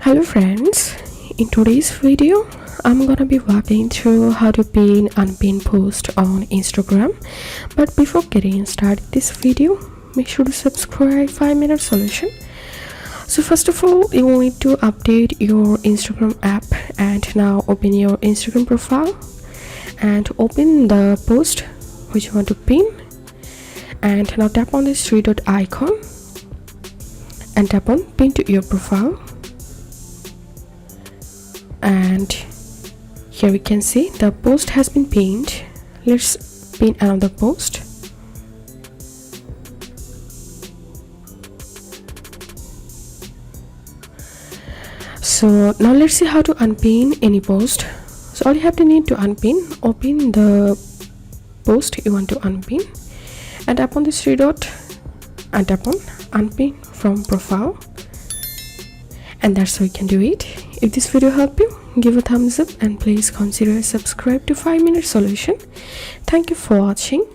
Hello friends, in today's video I'm gonna be walking through how to pin unpin post on Instagram. But before getting started this video, make sure to subscribe 5-minute solution. So first of all, you will need to update your Instagram app, and now open your Instagram profile and open the post which you want to pin, and now tap on this three dot icon and tap on pin to your profile. And here we can see the post has been pinned. Let's pin another post. So now let's see how to unpin any post. So all you have to need to unpin, open the post you want to unpin and tap on this three dot and tap on unpin from profile, and that's how you can do it. If this video helped you, give a thumbs up and please consider subscribe to 5-minute solution. Thank you for watching.